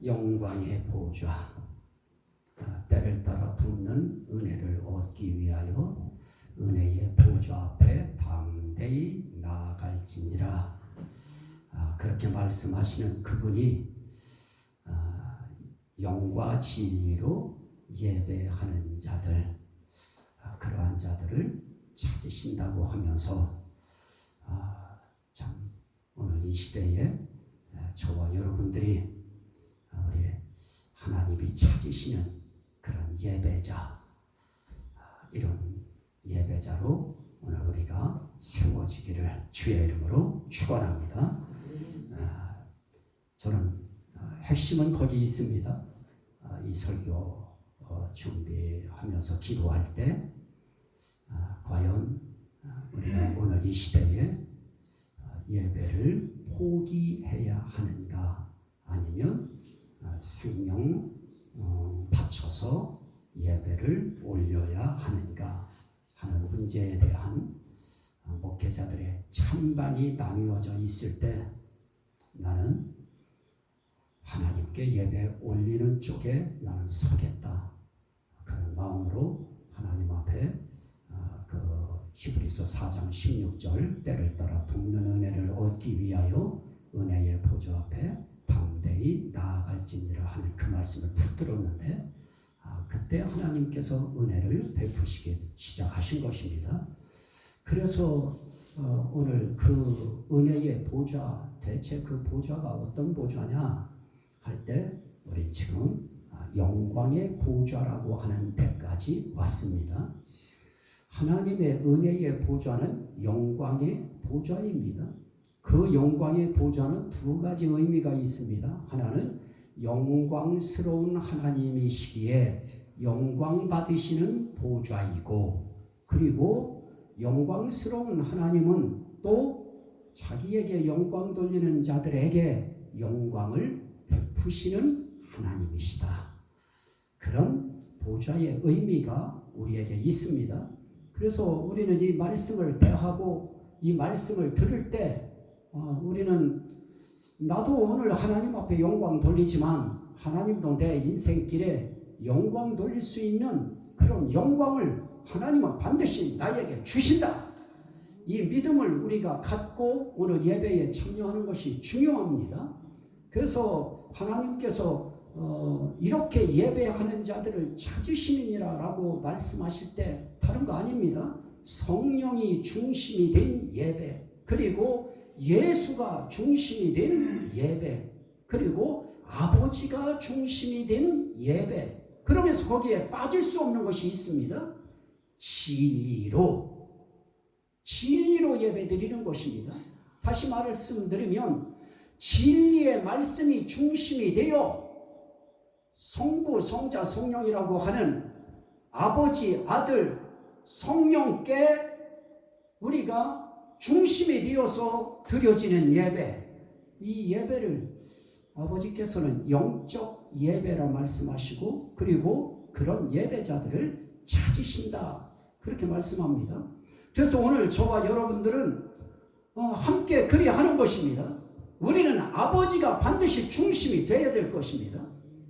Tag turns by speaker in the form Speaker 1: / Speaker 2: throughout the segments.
Speaker 1: 영광의 보좌, 때를 따라 돕는 은혜를 얻기 위하여 은혜의 보좌 앞에 담대히 나아갈지니라. 그렇게 말씀하시는 그분이 영과 진리로 예배하는 자들, 그러한 자들을 찾으신다고 하면서 참 오늘 이 시대에 저와 여러분들이 우리 하나님이 찾으시는 그런 예배자, 이런 예배자로 오늘 우리가 세워지기를 주의 이름으로 축원합니다. 저는 핵심은 거기 있습니다. 이 설교 준비하면서 기도할 때 과연 우리가 오늘 이 시대에 예배를 포기해야 하는가, 아니면 생명 바쳐서 예배를 올려야 하는가 하는 문제에 대한 목회자들의 찬반이 나뉘어져 있을 때 나는 하나님께 예배 올리는 쪽에 나는 서겠다, 그런 마음으로 하나님 앞에 히브리서 4장 16절 때를 따라 돕는 은혜를 얻기 위하여 은혜의 보좌 앞에 담대히 나아갈지니라 하는 그 말씀을 붙들었는데, 그때 하나님께서 은혜를 베푸시기 시작하신 것입니다. 그래서 오늘 그 은혜의 보좌, 대체 그 보좌가 어떤 보좌냐 할 때 우리 지금 영광의 보좌라고 하는 데까지 왔습니다. 하나님의 은혜의 보좌는 영광의 보좌입니다. 그 영광의 보좌는 두 가지 의미가 있습니다. 하나는 영광스러운 하나님이시기에 영광 받으시는 보좌이고, 그리고 영광스러운 하나님은 또 자기에게 영광 돌리는 자들에게 영광을 베푸시는 하나님이시다. 그런 보좌의 의미가 우리에게 있습니다. 그래서 우리는 이 말씀을 대하고 이 말씀을 들을 때 우리는 나도 오늘 하나님 앞에 영광 돌리지만 하나님도 내 인생길에 영광 돌릴 수 있는 그런 영광을 하나님은 반드시 나에게 주신다. 이 믿음을 우리가 갖고 오늘 예배에 참여하는 것이 중요합니다. 그래서 하나님께서 이렇게 예배하는 자들을 찾으시느니라 라고 말씀하실 때 다른 거 아닙니다. 성령이 중심이 된 예배, 그리고 예수가 중심이 된 예배, 그리고 아버지가 중심이 된 예배, 그러면서 거기에 빠질 수 없는 것이 있습니다. 진리로 예배 드리는 것입니다. 다시 말씀드리면 진리의 말씀이 중심이 되어 성부, 성자, 성령이라고 하는 아버지, 아들, 성령께 우리가 중심이 되어서 드려지는 예배, 이 예배를 아버지께서는 영적 예배라 말씀하시고, 그리고 그런 예배자들을 찾으신다, 그렇게 말씀합니다. 그래서 오늘 저와 여러분들은 함께 그리하는 것입니다. 우리는 아버지가 반드시 중심이 되어야 될 것입니다.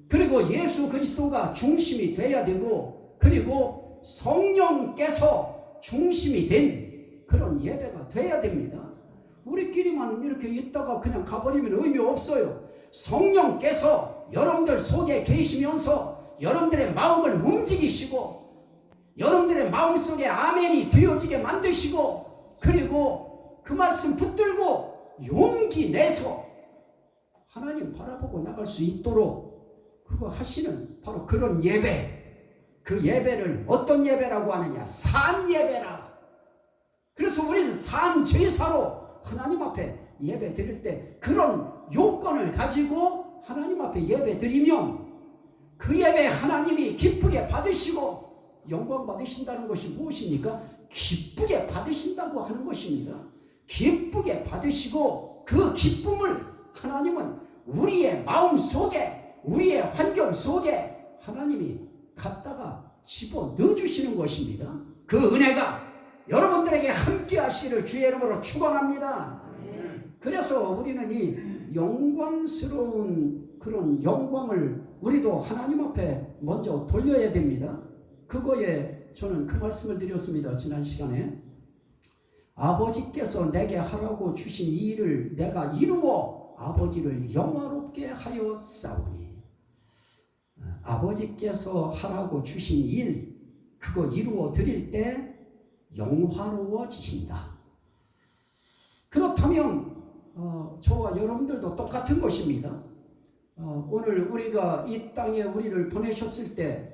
Speaker 1: 그리고 예수 그리스도가 중심이 되어야 되고, 그리고 성령께서 중심이 된 그런 예배가 되어야 됩니다. 우리끼리만 이렇게 있다가 그냥 가버리면 의미 없어요. 성령께서 여러분들 속에 계시면서 여러분들의 마음을 움직이시고, 여러분들의 마음속에 아멘이 되어지게 만드시고, 그리고 그 말씀 붙들고 용기 내서 하나님 바라보고 나갈 수 있도록 그거 하시는 바로 그런 예배, 그 예배를 어떤 예배라고 하느냐? 산 예배라. 그래서 우리는 산 제사로 하나님 앞에 예배 드릴 때 그런 요건을 가지고 하나님 앞에 예배 드리면 그 예배 하나님이 기쁘게 받으시고 영광 받으신다는 것이 무엇입니까? 기쁘게 받으신다고 하는 것입니다. 기쁘게 받으시고 그 기쁨을 하나님은 우리의 마음 속에, 우리의 환경 속에 하나님이 갖다가 집어 넣어주시는 것입니다. 그 은혜가 여러분들에게 함께 하시기를 주의 이름으로 축원합니다. 그래서 우리는 이 영광스러운 그런 영광을 우리도 하나님 앞에 먼저 돌려야 됩니다. 그거에 저는 그 말씀을 드렸습니다. 지난 시간에 아버지께서 내게 하라고 주신 이 일을 내가 이루어 아버지를 영화롭게 하여 싸우니, 아버지께서 하라고 주신 일 그거 이루어 드릴 때 영화로워지신다. 그렇다면 저와 여러분들도 똑같은 것입니다. 오늘 우리가 이 땅에 우리를 보내셨을 때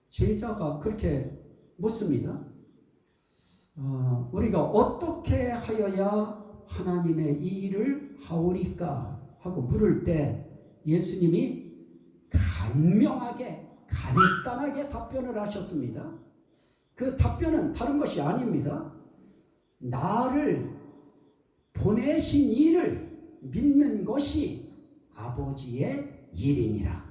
Speaker 1: 제자가 그렇게 묻습니다. 우리가 어떻게 하여야 하나님의 이 일을 하오리까 하고 물을 때 예수님이 간명하게 간단하게 답변을 하셨습니다. 그 답변은 다른 것이 아닙니다. 나를 보내신 이를 믿는 것이 아버지의 일이니라.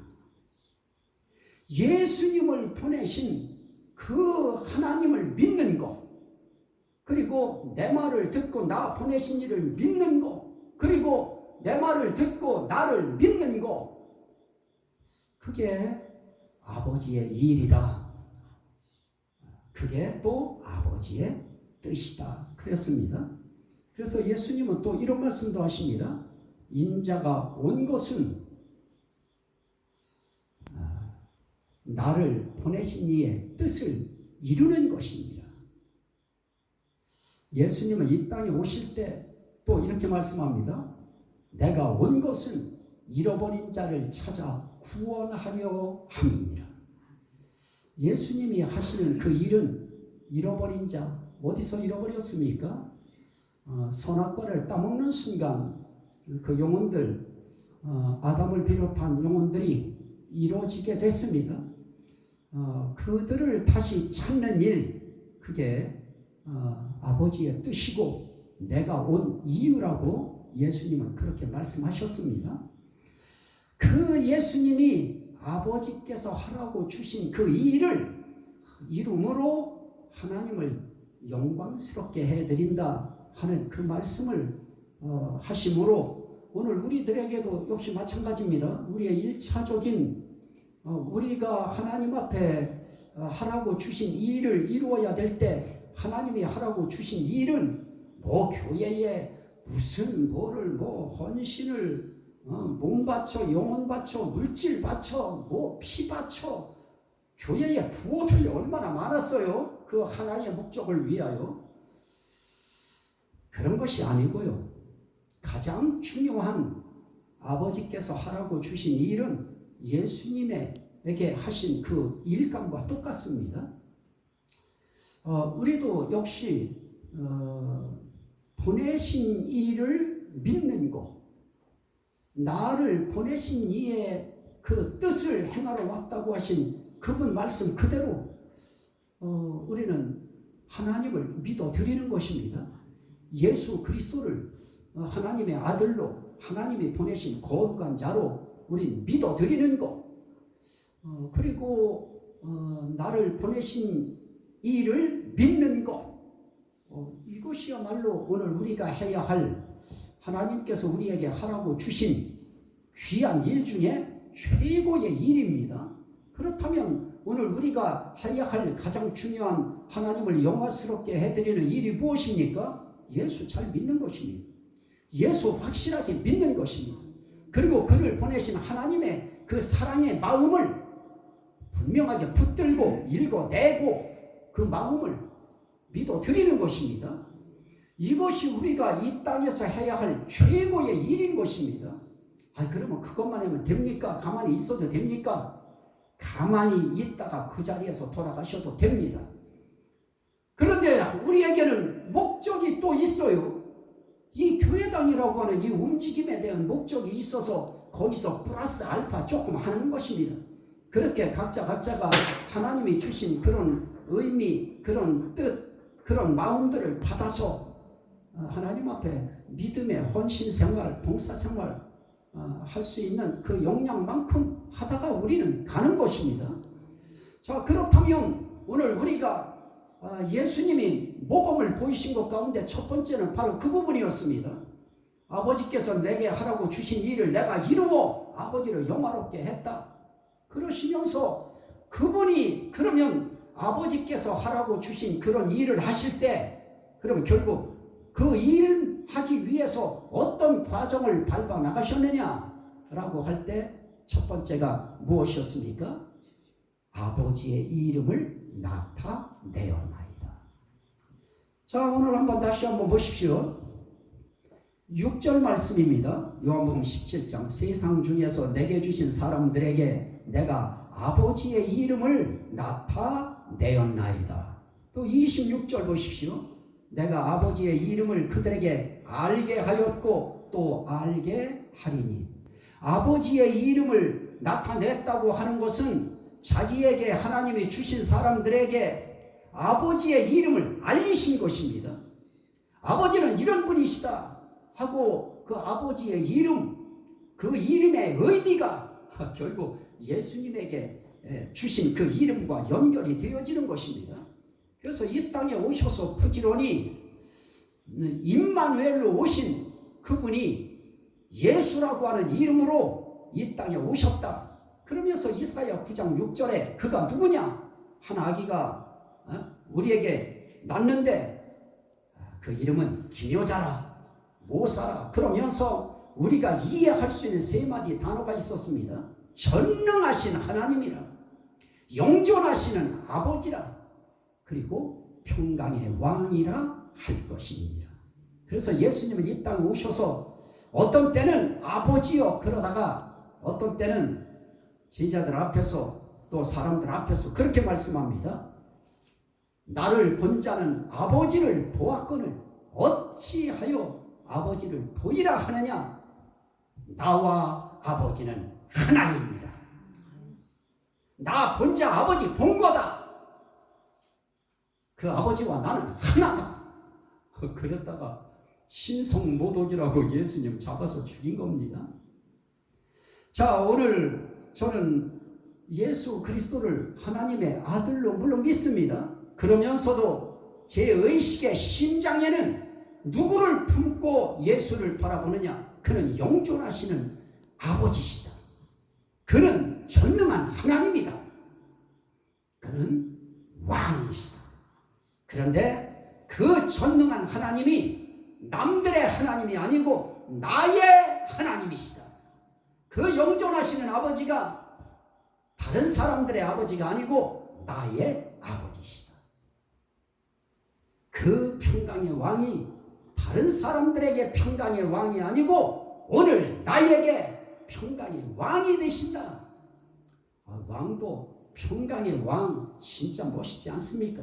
Speaker 1: 예수님을 보내신 그 하나님을 믿는 것, 그리고 내 말을 듣고 나 보내신 이를 믿는 것, 그리고 내 말을 듣고 나를 믿는 것, 그게 아버지의 일이다. 그게 또 아버지의 뜻이다. 그랬습니다. 그래서 예수님은 또 이런 말씀도 하십니다. 인자가 온 것은 나를 보내신 이의 뜻을 이루는 것입니다. 예수님은 이 땅에 오실 때 또 이렇게 말씀합니다. 내가 온 것은 잃어버린 자를 찾아 구원하려 함이니라. 예수님이 하시는 그 일은 잃어버린 자, 어디서 잃어버렸습니까? 선악과를 따먹는 순간 그 영혼들, 아담을 비롯한 영혼들이 이루어지게 됐습니다. 그들을 다시 찾는 일, 그게 아버지의 뜻이고 내가 온 이유라고 예수님은 그렇게 말씀하셨습니다. 그 예수님이 아버지께서 하라고 주신 그 일을 이름으로 하나님을 영광스럽게 해드린다 하는 그 말씀을 하심으로 오늘 우리들에게도 역시 마찬가지입니다. 우리의 1차적인 우리가 하나님 앞에 하라고 주신 이 일을 이루어야 될 때 하나님이 하라고 주신 일은 뭐 교회에 무슨 뭐를 헌신을 몸 바쳐, 영혼 바쳐, 물질 바쳐, 피 바쳐. 교회에 구호들이 얼마나 많았어요. 그 하나의 목적을 위하여. 그런 것이 아니고요. 가장 중요한 아버지께서 하라고 주신 일은 예수님에게 하신 그 일감과 똑같습니다. 우리도 역시 보내신 이를 믿는 것, 나를 보내신 이의 그 뜻을 행하러 왔다고 하신 그분 말씀 그대로 우리는 하나님을 믿어 드리는 것입니다. 예수 그리스도를 하나님의 아들로 하나님이 보내신 거룩한 자로 우린 믿어 드리는 것, 그리고 나를 보내신 이를 믿는 것, 이것이야말로 오늘 우리가 해야 할 하나님께서 우리에게 하라고 주신 귀한 일 중에 최고의 일입니다. 그렇다면 오늘 우리가 해야 할 가장 중요한 하나님을 영화스럽게 해드리는 일이 무엇입니까? 예수 잘 믿는 것입니다. 예수 확실하게 믿는 것입니다. 그리고 그를 보내신 하나님의 그 사랑의 마음을 분명하게 붙들고 읽어내고 그 마음을 믿어드리는 것입니다. 이것이 우리가 이 땅에서 해야 할 최고의 일인 것입니다. 그러면 그것만 하면 됩니까? 가만히 있어도 됩니까? 가만히 있다가 그 자리에서 돌아가셔도 됩니다. 그런데 우리에게는 목적이 또 있어요. 이 교회당이라고 하는 이 움직임에 대한 목적이 있어서 거기서 플러스 알파 조금 하는 것입니다. 그렇게 각자가 하나님이 주신 그런 의미, 그런 뜻, 그런 마음들을 받아서 하나님 앞에 믿음의 헌신생활, 봉사생활 할 수 있는 그 역량만큼 하다가 우리는 가는 것입니다. 자, 그렇다면 오늘 우리가 예수님이 모범을 보이신 것 가운데 첫 번째는 바로 그 부분이었습니다. 아버지께서 내게 하라고 주신 일을 내가 이루어 아버지를 영화롭게 했다. 그러시면서 그분이 그러면 아버지께서 하라고 주신 그런 일을 하실 때 그러면 결국 그 일을 하기 위해서 어떤 과정을 밟아 나가셨느냐라고 할 때 첫 번째가 무엇이었습니까? 아버지의 이름을 나타내었나이다. 자, 오늘 다시 한번 보십시오. 6절 말씀입니다. 요한복음 17장 세상 중에서 내게 주신 사람들에게 내가 아버지의 이름을 나타내었나이다. 또 26절 보십시오. 내가 아버지의 이름을 그들에게 알게 하였고 또 알게 하리니. 아버지의 이름을 나타냈다고 하는 것은 자기에게 하나님이 주신 사람들에게 아버지의 이름을 알리신 것입니다. 아버지는 이런 분이시다 하고 그 아버지의 이름, 그 이름의 의미가 결국 예수님에게 주신 그 이름과 연결이 되어지는 것입니다. 그래서 이 땅에 오셔서 부지런히 임마누엘로 오신 그분이 예수라고 하는 이름으로 이 땅에 오셨다. 그러면서 이사야 9장 6절에 그가 누구냐? 한 아기가 우리에게 낳는데 그 이름은 기묘자라, 모사라. 그러면서 우리가 이해할 수 있는 세 마디 단어가 있었습니다. 전능하신 하나님이라, 영존하시는 아버지라, 그리고 평강의 왕이라 할 것입니다. 그래서 예수님은 이 땅에 오셔서 어떤 때는 아버지요 그러다가 어떤 때는 제자들 앞에서 또 사람들 앞에서 그렇게 말씀합니다. 나를 본 자는 아버지를 보았거늘 어찌하여 아버지를 보이라 하느냐. 나와 아버지는 하나입니다. 나 본 자 아버지 본 거다. 그 아버지와 나는 하나다. 그랬다가 신성모독이라고 예수님 잡아서 죽인 겁니다. 자, 오늘 저는 예수 그리스도를 하나님의 아들로 물론 믿습니다. 그러면서도 제 의식의 심장에는 누구를 품고 예수를 바라보느냐? 그는 영존하시는 아버지시다. 그는 전능한 하나님이다. 그는 왕이시다. 그런데 그 전능한 하나님이 남들의 하나님이 아니고 나의 하나님이시다. 그 영존하시는 아버지가 다른 사람들의 아버지가 아니고 나의 아버지시다. 그 평강의 왕이 다른 사람들에게 평강의 왕이 아니고 오늘 나에게 평강의 왕이 되신다. 왕도 평강의 왕 진짜 멋있지 않습니까?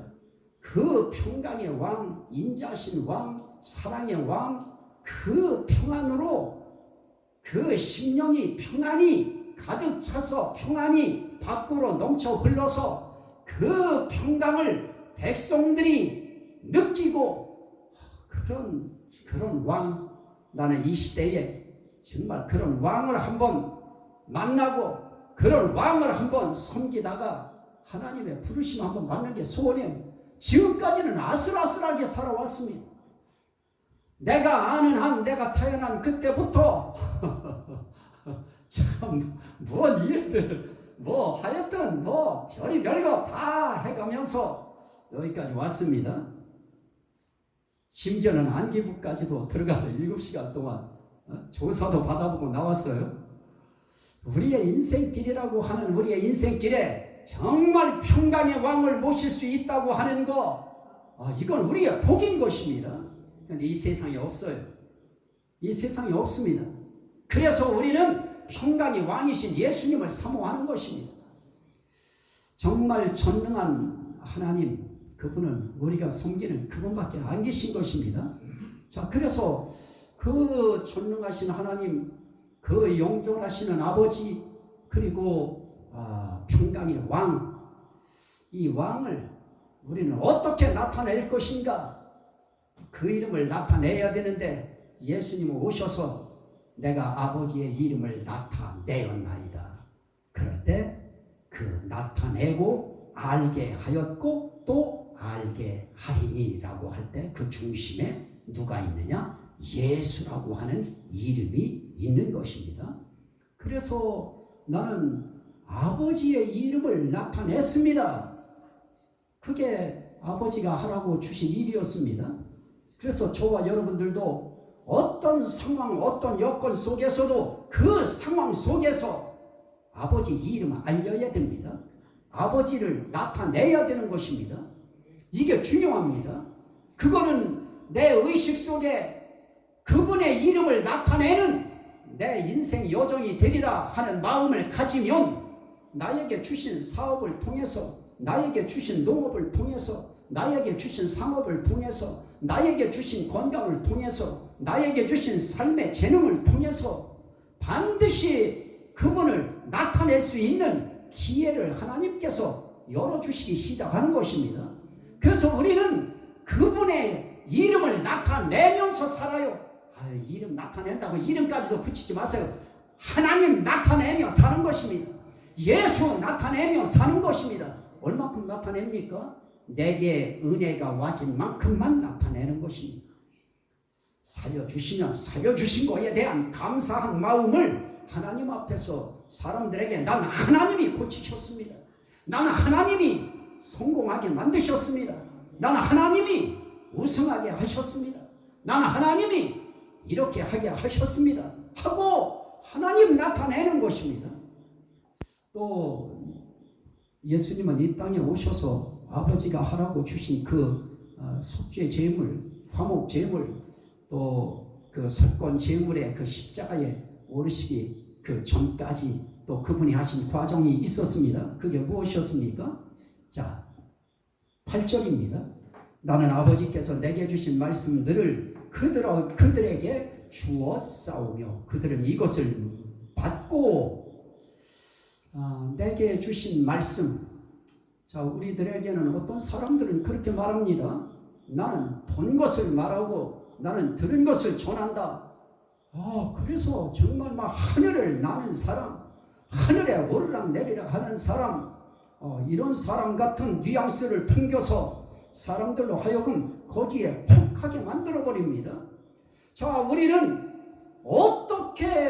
Speaker 1: 그 평강의 왕, 인자하신 왕, 사랑의 왕, 그 평안으로 그 심령이 평안이 가득 차서 평안이 밖으로 넘쳐 흘러서 그 평강을 백성들이 느끼고 그런 왕, 나는 이 시대에 정말 그런 왕을 한번 만나고 그런 왕을 한번 섬기다가 하나님의 부르심 한번 받는 게 소원이에요. 지금까지는 아슬아슬하게 살아왔습니다. 내가 아는 한, 내가 태어난 그때부터 참 뭔 일들 하여튼 별이 별거 다 해가면서 여기까지 왔습니다. 심지어는 안기부까지도 들어가서 7시간 동안 조사도 받아보고 나왔어요. 우리의 인생길이라고 하는 우리의 인생길에 정말 평강의 왕을 모실 수 있다고 하는 거, 이건 우리의 복인 것입니다. 그런데 이 세상에 없어요. 이 세상에 없습니다. 그래서 우리는 평강의 왕이신 예수님을 사모하는 것입니다. 정말 전능한 하나님, 그분은 우리가 섬기는 그분밖에 안 계신 것입니다. 자, 그래서 그 전능하신 하나님, 그 영존하시는 아버지, 그리고 평강의 왕, 이 왕을 우리는 어떻게 나타낼 것인가? 그 이름을 나타내야 되는데 예수님은 오셔서 내가 아버지의 이름을 나타내었나이다. 그럴 때 그 나타내고 알게 하였고 또 알게 하리니 라고 할 때 그 중심에 누가 있느냐? 예수라고 하는 이름이 있는 것입니다. 그래서 나는 아버지의 이름을 나타냈습니다. 그게 아버지가 하라고 주신 일이었습니다. 그래서 저와 여러분들도 어떤 상황, 어떤 여건 속에서도 그 상황 속에서 아버지 이름을 알려야 됩니다. 아버지를 나타내야 되는 것입니다. 이게 중요합니다. 그거는 내 의식 속에 그분의 이름을 나타내는 내 인생 여정이 되리라 하는 마음을 가지면 나에게 주신 사업을 통해서, 나에게 주신 농업을 통해서, 나에게 주신 상업을 통해서, 나에게 주신 건강을 통해서, 나에게 주신 삶의 재능을 통해서 반드시 그분을 나타낼 수 있는 기회를 하나님께서 열어주시기 시작하는 것입니다. 그래서 우리는 그분의 이름을 나타내면서 살아요. 이름 나타낸다고 이름까지도 붙이지 마세요. 하나님 나타내며 사는 것입니다. 예수 나타내며 사는 것입니다. 얼마큼 나타냅니까? 내게 은혜가 와진 만큼만 나타내는 것입니다. 살려주시면 살려주신 거에 대한 감사한 마음을 하나님 앞에서 사람들에게 나는 하나님이 고치셨습니다. 나는 하나님이 성공하게 만드셨습니다. 나는 하나님이 우승하게 하셨습니다. 나는 하나님이 이렇게 하게 하셨습니다 하고 하나님 나타내는 것입니다. 또 예수님은 이 땅에 오셔서 아버지가 하라고 주신 그 속죄 제물, 화목 제물, 또 그 속건 제물의 그 십자가에 오르시기 그 전까지 또 그분이 하신 과정이 있었습니다. 그게 무엇이었습니까? 자, 8절입니다. 나는 아버지께서 내게 주신 말씀들을 그들에게 주어 싸우며 그들은 이것을 받고 내게 주신 말씀. 자, 우리들에게는 어떤 사람들은 그렇게 말합니다. 나는 본 것을 말하고 나는 들은 것을 전한다. 그래서 정말 막 하늘을 나는 사람, 하늘에 오르락 내리락 하는 사람, 이런 사람 같은 뉘앙스를 풍겨서 사람들로 하여금 거기에 혹하게 만들어버립니다. 자, 우리는 어떻게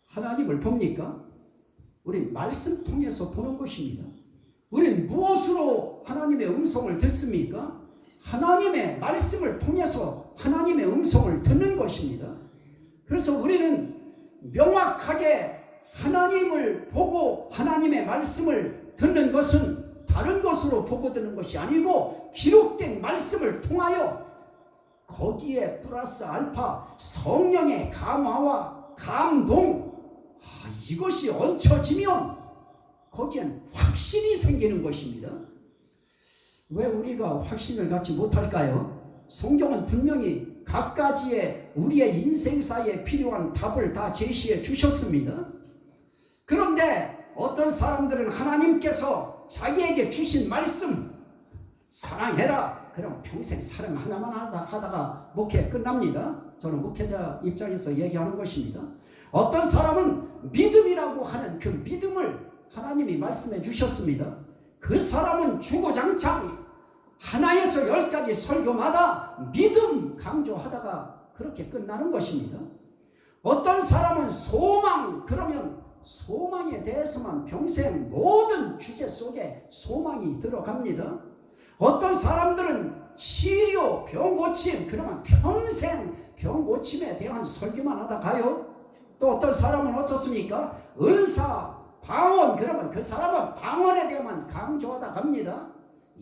Speaker 1: 하나님을 봅니까? 우린 말씀 통해서 보는 것입니다. 우린 무엇으로 하나님의 음성을 듣습니까? 하나님의 말씀을 통해서 하나님의 음성을 듣는 것입니다. 그래서 우리는 명확하게 하나님을 보고 하나님의 말씀을 듣는 것은 다른 것으로 보고 듣는 것이 아니고 기록된 말씀을 통하여 거기에 플러스 알파 성령의 감화와 감동, 이것이 얹혀지면 거기엔 확신이 생기는 것입니다. 왜 우리가 확신을 갖지 못할까요? 성경은 분명히 각가지의 우리의 인생사에 필요한 답을 다 제시해 주셨습니다. 그런데 어떤 사람들은 하나님께서 자기에게 주신 말씀, 사랑해라, 그럼 평생 사랑 하나만 하다가 목회 끝납니다. 저는 목회자 입장에서 얘기하는 것입니다. 어떤 사람은 믿음이라고 하는 그 믿음을 하나님이 말씀해 주셨습니다. 그 사람은 주구장창 하나에서 10가지 설교마다 믿음 강조하다가 그렇게 끝나는 것입니다. 어떤 사람은 소망, 그러면 소망에 대해서만 평생 모든 주제 속에 소망이 들어갑니다. 어떤 사람들은 치료, 병고침, 그러면 평생 병고침에 대한 설교만 하다 가요. 또 어떤 사람은 어떻습니까? 은사, 방언, 그러면 그 사람은 방언에 대해만 강조하다 갑니다.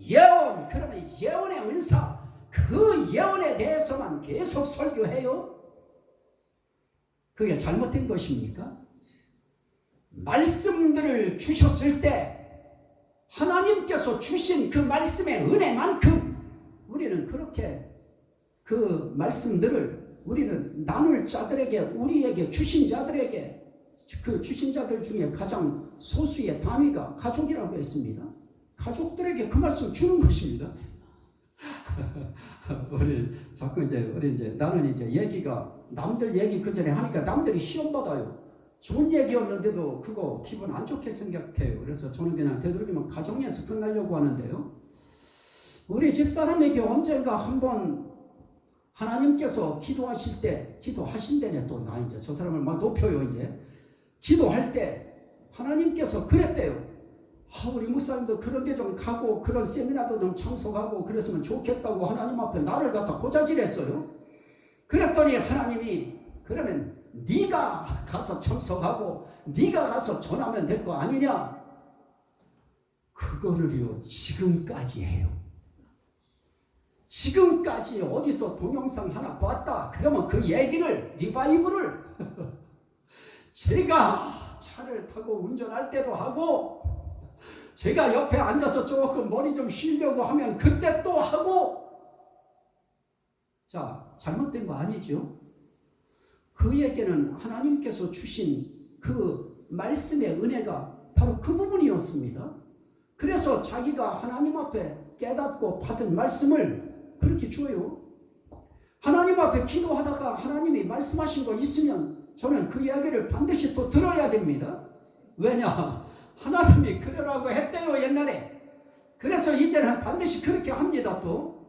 Speaker 1: 예언, 그러면 예언의 은사, 그 예언에 대해서만 계속 설교해요. 그게 잘못된 것입니까? 말씀들을 주셨을 때 하나님께서 주신 그 말씀의 은혜만큼 우리는 그렇게 그 말씀들을 우리는 나눌 자들에게, 우리에게 주신 자들에게, 그 주신 자들 중에 가장 소수의 단위가 가족이라고 했습니다. 가족들에게 그 말씀 주는 것입니다. 우리 나는 얘기가 남들 얘기 그 전에 하니까 남들이 시험 받아요. 좋은 얘기였는데도 그거 기분 안 좋게 생각해요. 그래서 저는 그냥 되도록이면 가정에서 끝나려고 하는데요. 우리 집사람에게 언젠가 한번 하나님께서 기도하실 때, 기도하신다네 또 나 이제 저 사람을 막 높여요 이제. 기도할 때 하나님께서 그랬대요. 우리 목사님도 그런 데 좀 가고 그런 세미나도 좀 참석하고 그랬으면 좋겠다고 하나님 앞에 나를 갖다 고자질했어요. 그랬더니 하나님이 그러면 네가 가서 참석하고 네가 가서 전하면 될 거 아니냐? 그거를요 지금까지 해요. 지금까지 어디서 동영상 하나 봤다 그러면 그 얘기를 리바이브를 제가 차를 타고 운전할 때도 하고 제가 옆에 앉아서 조금 머리 좀 쉬려고 하면 그때 또 하고. 자, 잘못된 거 아니죠? 그에게는 하나님께서 주신 그 말씀의 은혜가 바로 그 부분이었습니다. 그래서 자기가 하나님 앞에 깨닫고 받은 말씀을 그렇게 줘요. 하나님 앞에 기도하다가 하나님이 말씀하신 거 있으면 저는 그 이야기를 반드시 또 들어야 됩니다. 왜냐? 하나님이 그러라고 했대요 옛날에. 그래서 이제는 반드시 그렇게 합니다. 또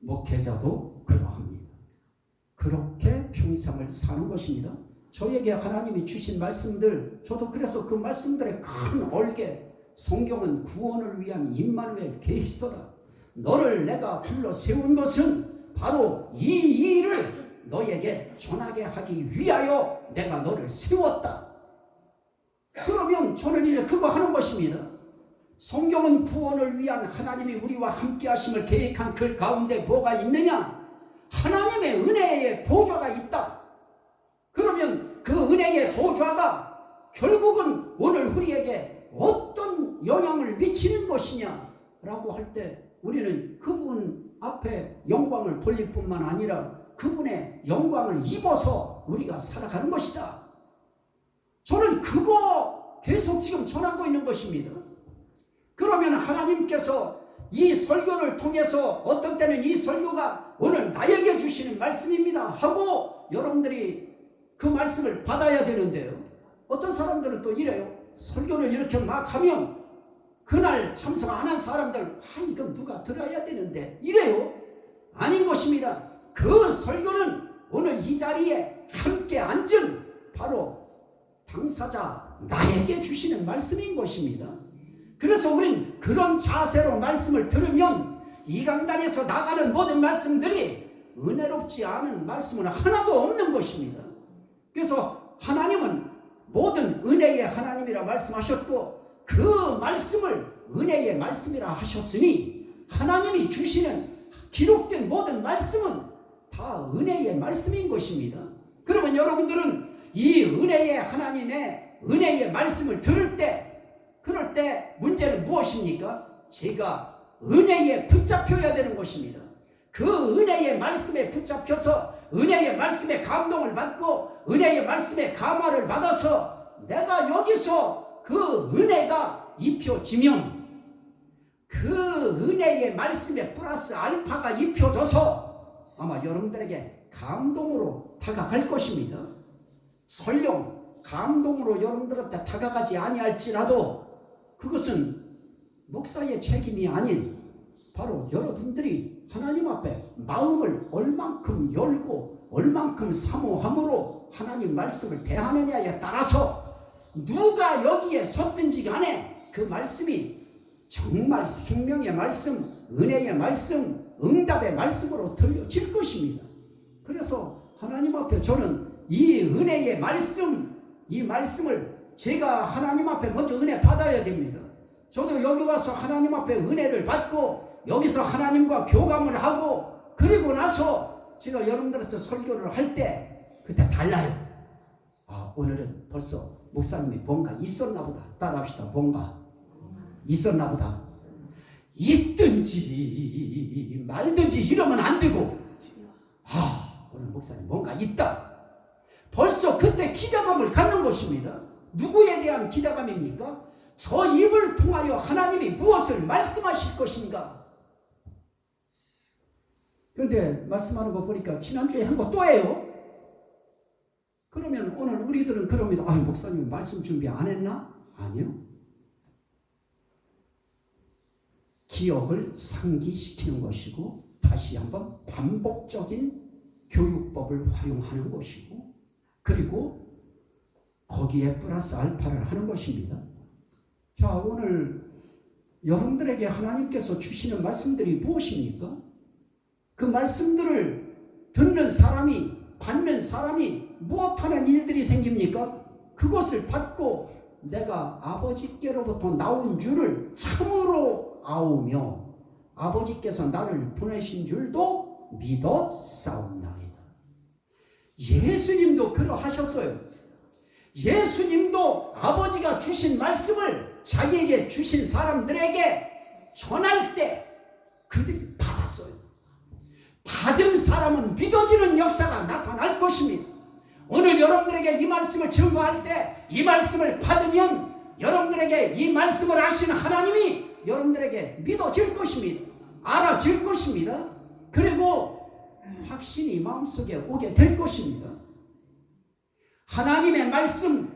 Speaker 1: 목회자도 그러합니다. 그렇게 평생을 사는 것입니다. 저에게 하나님이 주신 말씀들, 저도 그래서 그 말씀들의 큰 얼개, 성경은 구원을 위한 임마누엘 계획서다. 너를 내가 불러 세운 것은 바로 이 일을 너에게 전하게 하기 위하여 내가 너를 세웠다. 그러면 저는 이제 그거 하는 것입니다. 성경은 구원을 위한 하나님이 우리와 함께 하심을 계획한 그 가운데 뭐가 있느냐? 하나님의 은혜의 보좌가 있다. 그러면 그 은혜의 보좌가 결국은 오늘 우리에게 어떤 영향을 미치는 것이냐 라고 할 때 우리는 그분 앞에 영광을 돌릴 뿐만 아니라 그분의 영광을 입어서 우리가 살아가는 것이다. 저는 그거 계속 지금 전하고 있는 것입니다. 그러면 하나님께서 이 설교를 통해서 어떤 때는 이 설교가 오늘 나에게 주시는 말씀입니다 하고 여러분들이 그 말씀을 받아야 되는데요. 어떤 사람들은 또 이래요. 설교를 이렇게 막 하면 그날 참석 안 한 사람들 이건 누가 들어야 되는데 이래요. 아닌 것입니다. 그 설교는 오늘 이 자리에 함께 앉은 바로 당사자 나에게 주시는 말씀인 것입니다. 그래서 우린 그런 자세로 말씀을 들으면 이 강단에서 나가는 모든 말씀들이 은혜롭지 않은 말씀은 하나도 없는 것입니다. 그래서 하나님은 모든 은혜의 하나님이라 말씀하셨고 그 말씀을 은혜의 말씀이라 하셨으니 하나님이 주시는 기록된 모든 말씀은 다 은혜의 말씀인 것입니다. 그러면 여러분들은 이 은혜의 하나님의 은혜의 말씀을 들을 때 그럴 때 문제는 무엇입니까? 제가 은혜에 붙잡혀야 되는 것입니다. 그 은혜의 말씀에 붙잡혀서 은혜의 말씀에 감동을 받고 은혜의 말씀에 감화를 받아서 내가 여기서 그 은혜가 입혀지면 그 은혜의 말씀에 플러스 알파가 입혀져서 아마 여러분들에게 감동으로 다가갈 것입니다. 설령 감동으로 여러분들한테 다가가지 아니할지라도 그것은 목사의 책임이 아닌 바로 여러분들이 하나님 앞에 마음을 얼만큼 열고 얼만큼 사모함으로 하나님 말씀을 대하느냐에 따라서 누가 여기에 섰든지 간에 그 말씀이 정말 생명의 말씀, 은혜의 말씀, 응답의 말씀으로 들려질 것입니다. 그래서 하나님 앞에 저는 이 은혜의 말씀, 이 말씀을 제가 하나님 앞에 먼저 은혜 받아야 됩니다. 저도 여기 와서 하나님 앞에 은혜를 받고 여기서 하나님과 교감을 하고 그리고 나서 제가 여러분들한테 설교를 할 때 그때 달라요. 오늘은 벌써 목사님이 뭔가 있었나 보다. 따라합시다. 뭔가 있었나 보다. 있든지 말든지 이러면 안 되고 오늘 목사님 뭔가 있다. 벌써 그때 기대감을 갖는 것입니다. 누구에 대한 기대감입니까? 저 입을 통하여 하나님이 무엇을 말씀하실 것인가? 그런데 말씀하는 거 보니까 지난주에 한 거 또 해요. 그러면 오늘 우리들은 그럽니다. 목사님 말씀 준비 안 했나? 아니요. 기억을 상기시키는 것이고 다시 한번 반복적인 교육법을 활용하는 것이고 그리고 거기에 플러스 알파를 하는 것입니다. 자, 오늘 여러분들에게 하나님께서 주시는 말씀들이 무엇입니까? 그 말씀들을 듣는 사람이, 받는 사람이 무엇하는 일들이 생깁니까? 그것을 받고 내가 아버지께로부터 나온 줄을 참으로 아우며 아버지께서 나를 보내신 줄도 믿어 싸움나이다. 예수님도 그러하셨어요. 예수님도 아버지가 주신 말씀을 자기에게 주신 사람들에게 전할 때 그들이 받았어요. 받은 사람은 믿어지는 역사가 나타날 것입니다. 오늘 여러분들에게 이 말씀을 증거할 때 이 말씀을 받으면 여러분들에게 이 말씀을 하신 하나님이 여러분들에게 믿어질 것입니다. 알아질 것입니다. 그리고 확신이 마음속에 오게 될 것입니다. 하나님의 말씀,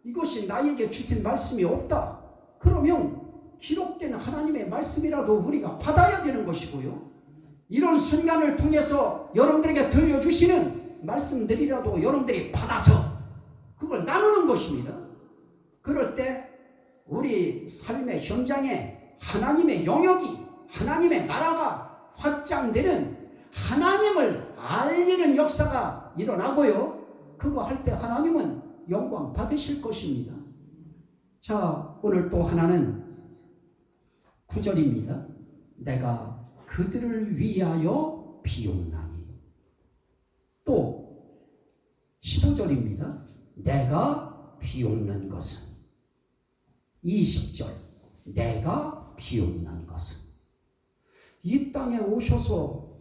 Speaker 1: 이것이 나에게 주신 말씀이 없다. 그러면 기록된 하나님의 말씀이라도 우리가 받아야 되는 것이고요. 이런 순간을 통해서 여러분들에게 들려주시는 말씀들이라도 여러분들이 받아서 그걸 나누는 것입니다. 그럴 때 우리 삶의 현장에 하나님의 영역이, 하나님의 나라가 확장되는 하나님을 알리는 역사가 일어나고요. 그거 할 때 하나님은 영광 받으실 것입니다. 자, 오늘 또 하나는 9절입니다. 내가 그들을 위하여 비옵나니. 또 15절입니다. 내가 비옵는 것은. 20절. 내가 비옵는 것은. 이 땅에 오셔서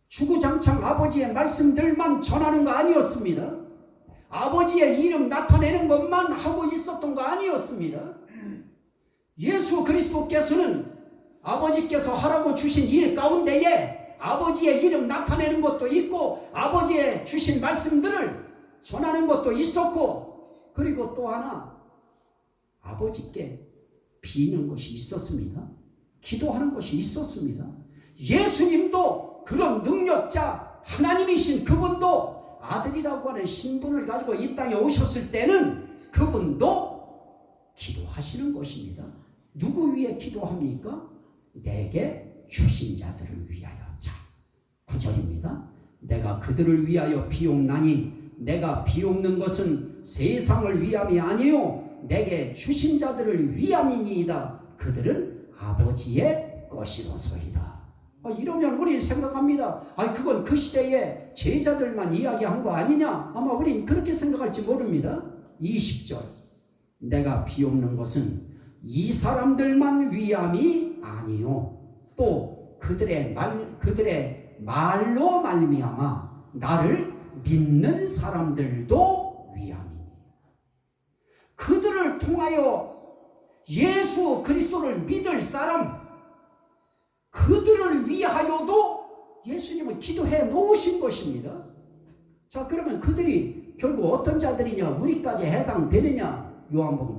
Speaker 1: 주구장창 아버지의 말씀들만 전하는 거 아니었습니다. 아버지의 이름 나타내는 것만 하고 있었던 거 아니었습니다. 예수 그리스도께서는 아버지께서 하라고 주신 일 가운데에 아버지의 이름 나타내는 것도 있고 아버지의 주신 말씀들을 전하는 것도 있었고 그리고 또 하나 아버지께 비는 것이 있었습니다. 기도하는 것이 있었습니다. 예수님도 그런 능력자 하나님이신 그분도 아들이라고 하는 신분을 가지고 이 땅에 오셨을 때는 그분도 기도하시는 것입니다. 누구 위해 기도합니까? 내게 주신 자들을 위하여. 자, 9절입니다. 내가 그들을 위하여 비옵나니 내가 비옵는 것은 세상을 위함이 아니요 내게 주신 자들을 위함이니이다. 그들은 아버지의 것이로소이다. 이러면 우리 생각합니다. 그건 그 시대의 제자들만 이야기한 거 아니냐? 아마 우린 그렇게 생각할지 모릅니다. 20절. 내가 비옵는 것은 이 사람들만 위함이 아니요 또 그들의 말로 말미암아 나를 믿는 사람들도 위함이니. 그들을 통하여 예수 그리스도를 믿을 사람, 그들을 위하여도 예수님은 기도해 놓으신 것입니다. 자, 그러면 그들이 결국 어떤 자들이냐? 우리까지 해당되느냐? 요한복음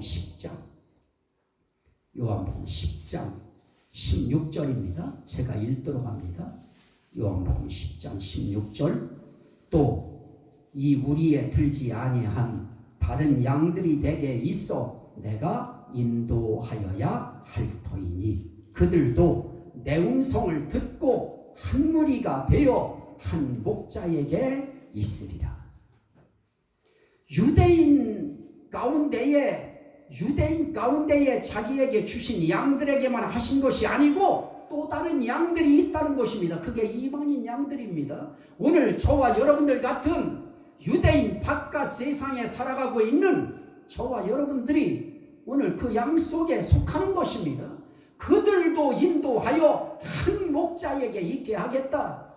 Speaker 1: 10장 16절입니다. 제가 읽도록 합니다. 요한복음 10장 16절. 또 이 우리에 들지 아니한 다른 양들이 내게 있어 내가 인도하여야 할 터이니 그들도 내 음성을 듣고 한 무리가 되어 한 목자에게 있으리라. 유대인 가운데에 자기에게 주신 양들에게만 하신 것이 아니고 또 다른 양들이 있다는 것입니다. 그게 이방인 양들입니다. 오늘 저와 여러분들 같은 유대인 바깥 세상에 살아가고 있는 저와 여러분들이 오늘 그 양 속에 속하는 것입니다. 그들도 인도하여 한 목자에게 있게 하겠다.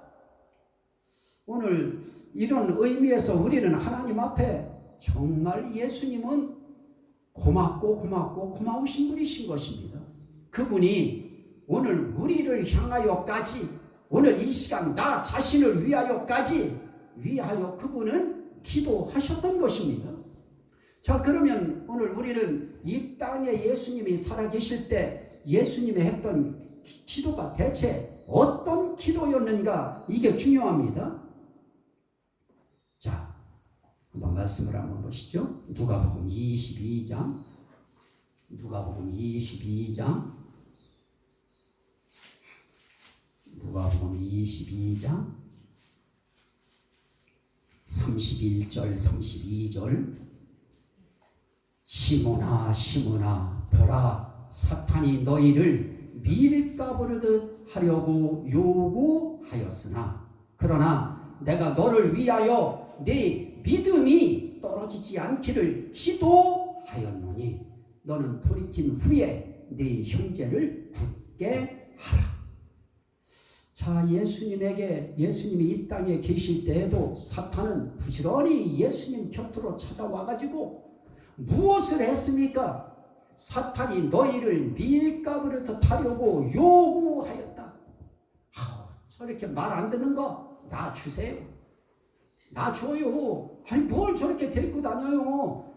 Speaker 1: 오늘 이런 의미에서 우리는 하나님 앞에 정말 예수님은 고마우신 분이신 것입니다. 그분이 오늘 우리를 향하여까지 오늘 이 시간 나 자신을 위하여 그분은 기도하셨던 것입니다. 자, 그러면 오늘 우리는 이 땅에 예수님이 살아계실 때 예수님이 했던 기도가 대체 어떤 기도였는가, 이게 중요합니다. 자, 한번 말씀을 한번 보시죠. 누가복음 22장, 누가복음 22장, 누가복음 22장 31절 32절. 시몬아 시몬아 보라, 사탄이 너희를 밀가부르듯 하려고 요구하였으나 그러나 내가 너를 위하여 네 믿음이 떨어지지 않기를 기도하였노니 너는 돌이킨 후에 네 형제를 굳게 하라. 자, 예수님이 이 땅에 계실 때에도 사탄은 부지런히 예수님 곁으로 찾아와가지고 무엇을 했습니까? 사탄이 너희를 밀가부르듯 하려고 요구하였다. 저렇게 말 안 듣는 거 나 주세요. 나 줘요. 아니 뭘 저렇게 데리고 다녀요.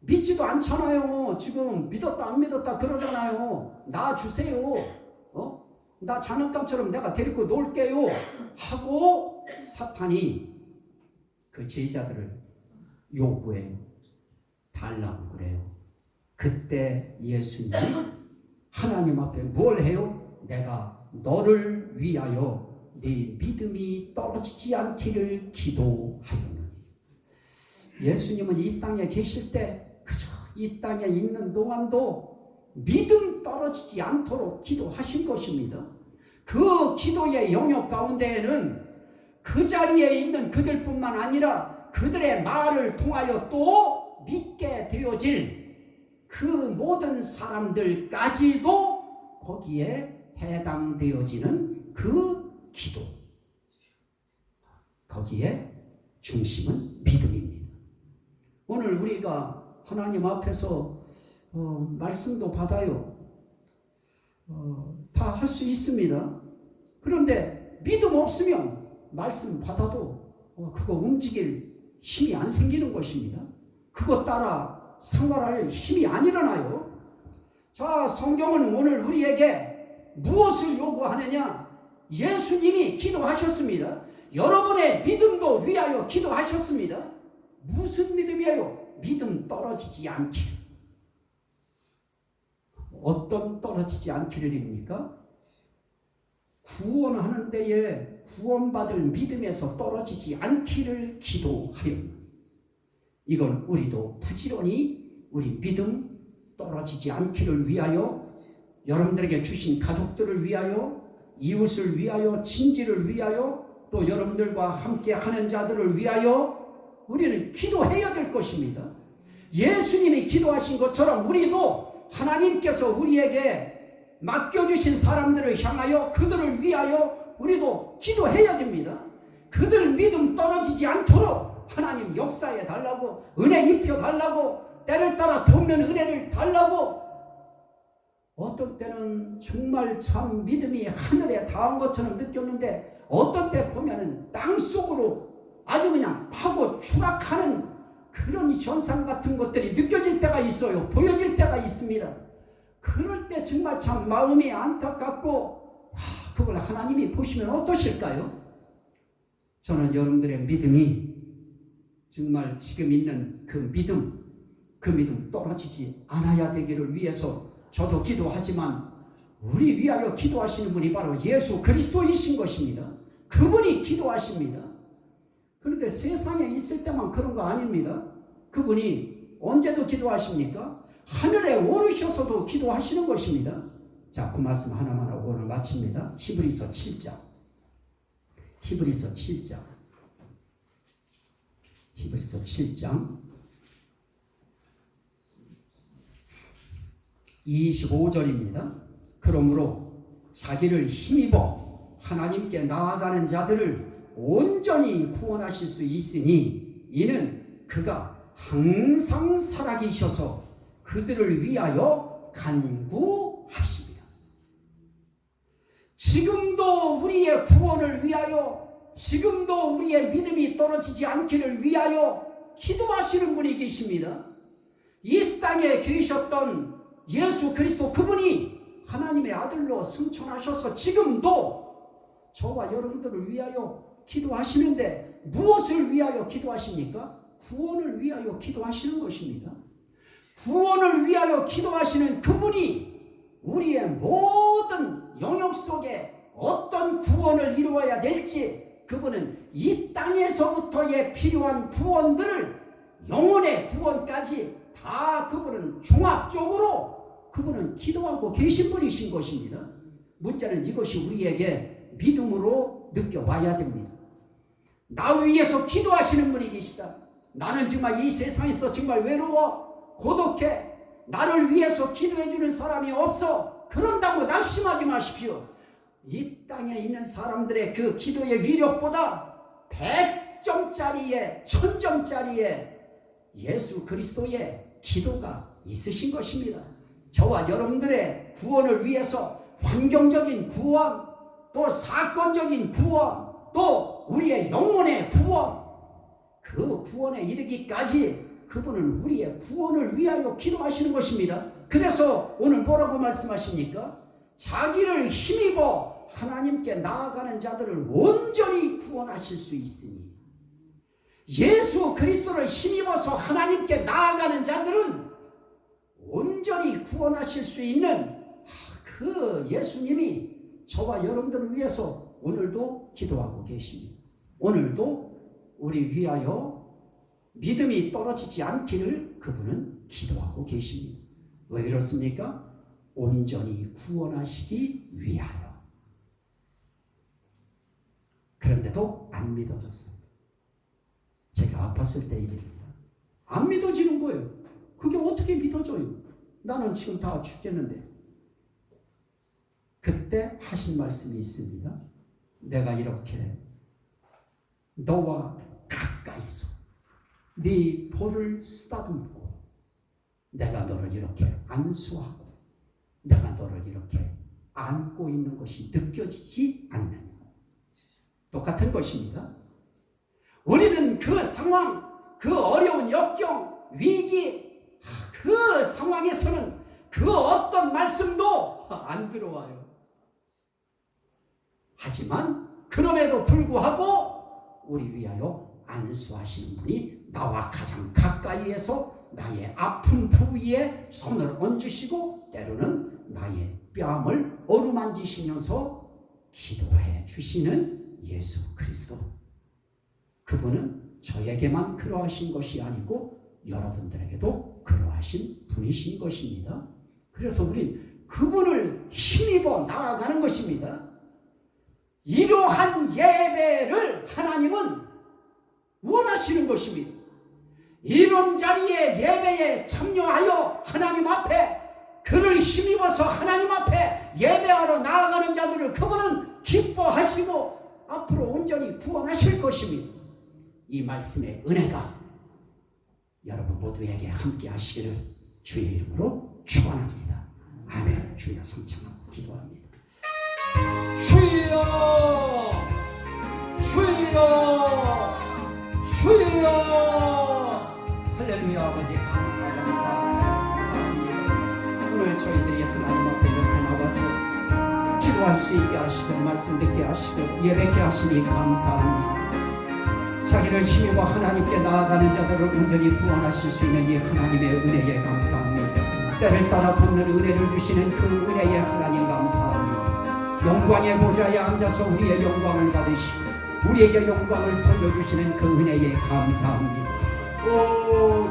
Speaker 1: 믿지도 않잖아요. 지금 믿었다 안 믿었다 그러잖아요. 나 주세요. 나 장난감처럼 내가 데리고 놀게요 하고 사탄이 그 제자들을 요구해요. 달라고 그래요. 그때 예수님이 하나님 앞에 뭘 해요? 내가 너를 위하여 네 믿음이 떨어지지 않기를 기도하였노니. 예수님은 이 땅에 계실 때 그저 이 땅에 있는 동안도 믿음 떨어지지 않도록 기도하신 것입니다. 그 기도의 영역 가운데에는 그 자리에 있는 그들뿐만 아니라 그들의 말을 통하여 또 믿게 되어질 그 모든 사람들까지도 거기에 해당되어지는 그 기도, 거기에 중심은 믿음입니다. 오늘 우리가 하나님 앞에서 말씀도 받아요. 다 할 수 있습니다. 그런데 믿음 없으면 말씀 받아도 그거 움직일 힘이 안 생기는 것입니다. 그것 따라 생활할 힘이 안 일어나요. 자, 성경은 오늘 우리에게 무엇을 요구하느냐? 예수님이 기도하셨습니다. 여러분의 믿음도 위하여 기도하셨습니다. 무슨 믿음이에요? 믿음 떨어지지 않기를. 어떤 떨어지지 않기를입니까? 구원하는 데에 구원받을 믿음에서 떨어지지 않기를 기도하렵니다. 이건 우리도 부지런히 우리 믿음 떨어지지 않기를 위하여, 여러분들에게 주신 가족들을 위하여, 이웃을 위하여, 친지를 위하여, 또 여러분들과 함께 하는 자들을 위하여 우리는 기도해야 될 것입니다. 예수님이 기도하신 것처럼 우리도 하나님께서 우리에게 맡겨주신 사람들을 향하여 그들을 위하여 우리도 기도해야 됩니다. 그들 믿음 떨어지지 않도록 하나님 역사해 달라고, 은혜 입혀 달라고, 때를 따라 돕는 은혜를 달라고. 어떤 때는 정말 참 믿음이 하늘에 닿은 것처럼 느꼈는데 어떤 때 보면은 땅속으로 아주 그냥 파고 추락하는 그런 현상 같은 것들이 느껴질 때가 있어요. 보여질 때가 있습니다. 그럴 때 정말 참 마음이 안타깝고, 그걸 하나님이 보시면 어떠실까요? 저는 여러분들의 믿음이 정말 지금 있는 그 믿음 떨어지지 않아야 되기를 위해서 저도 기도하지만 우리 위하여 기도하시는 분이 바로 예수 그리스도이신 것입니다. 그분이 기도하십니다. 그런데 세상에 있을 때만 그런 거 아닙니다. 그분이 언제도 기도하십니까? 하늘에 오르셔서도 기도하시는 것입니다. 자, 그 말씀 하나만 하고 오늘 마칩니다. 히브리서 7장. 히브리서 7장. 히브리서 7장 25절입니다. 그러므로 자기를 힘입어 하나님께 나아가는 자들을 온전히 구원하실 수 있으니 이는 그가 항상 살아계셔서 그들을 위하여 간구하십니다. 지금도 우리의 구원을 위하여, 지금도 우리의 믿음이 떨어지지 않기를 위하여 기도하시는 분이 계십니다. 이 땅에 계셨던 예수 그리스도 그분이 하나님의 아들로 승천하셔서 지금도 저와 여러분들을 위하여 기도하시는데 무엇을 위하여 기도하십니까? 구원을 위하여 기도하시는 것입니다. 구원을 위하여 기도하시는 그분이 우리의 모든 영역 속에 어떤 구원을 이루어야 될지 그분은 이 땅에서부터의 필요한 구원들을 영혼의 구원까지 다 그분은 종합적으로 그분은 기도하고 계신 분이신 것입니다. 문제는 이것이 우리에게 믿음으로 느껴와야 됩니다. 나 위해서 기도하시는 분이 계시다. 나는 정말 이 세상에서 정말 외로워 고독해. 나를 위해서 기도해주는 사람이 없어. 그런다고 낙심하지 마십시오. 이 땅에 있는 사람들의 그 기도의 위력보다 100점짜리에 1000점짜리에 예수 그리스도의 기도가 있으신 것입니다. 저와 여러분들의 구원을 위해서 환경적인 구원, 또 사건적인 구원, 또 우리의 영혼의 구원, 그 구원에 이르기까지 그분은 우리의 구원을 위하여 기도하시는 것입니다. 그래서 오늘 뭐라고 말씀하십니까? 자기를 힘입어 하나님께 나아가는 자들을 온전히 구원하실 수 있으니, 예수 그리스도를 힘입어서 하나님께 나아가는 자들은 온전히 구원하실 수 있는 그 예수님이 저와 여러분들을 위해서 오늘도 기도하고 계십니다. 오늘도 우리 위하여 믿음이 떨어지지 않기를 그분은 기도하고 계십니다. 왜 그렇습니까? 온전히 구원하시기 위하여. 그런데도 안 믿어졌어요. 제가 아팠을 때 일입니다. 안 믿어지는 거예요. 그게 어떻게 믿어져요? 나는 지금 다 죽겠는데. 그때 하신 말씀이 있습니다. 내가 이렇게 너와 가까이서 네 볼을 쓰다듬고 내가 너를 이렇게 안수하고 내가 너를 이렇게 안고 있는 것이 느껴지지 않느냐. 똑같은 것입니다. 우리는 그 상황, 그 어려운 역경, 위기, 그 상황에서는 그 어떤 말씀도 안 들어와요. 하지만 그럼에도 불구하고 우리 위하여 안수하시는 분이 나와 가장 가까이에서 나의 아픈 부위에 손을 얹으시고 때로는 나의 뺨을 어루만지시면서 기도해 주시는 예수 그리스도. 그분은 저에게만 그러하신 것이 아니고 여러분들에게도 그러하신 분이신 것입니다. 그래서 우린 그분을 힘입어 나아가는 것입니다. 이러한 예배를 하나님은 원하시는 것입니다. 이런 자리에 예배에 참여하여 하나님 앞에 그를 힘입어서 하나님 앞에 예배하러 나아가는 자들을 그분은 기뻐하시고 앞으로 온전히 구원하실 것입니다. 이 말씀의 은혜가 여러분 모두에게 함께 하시기를 주의 이름으로 축원합니다. 아멘. 주여 성창하고 기도합니다. 주여 주여 주여. 할렐루야. 아버지 감사합니다. 오늘 저희들이 하나님 앞에 이렇게 나와서 기도할 수 있게 하시고 말씀 듣게 하시고 예배케 하시니 감사합니다. 자기를 힘입어 하나님께 나아가는 자들을 온전히 구원하실 수 있는 이 하나님의 은혜에 감사합니다. 때를 따라 돕는 은혜를 주시는 그 은혜에 하나님 감사합니다. 영광의 보좌에 앉아서 우리의 영광을 받으시고 우리에게 영광을 돌려주시는 그 은혜에 감사합니다. 오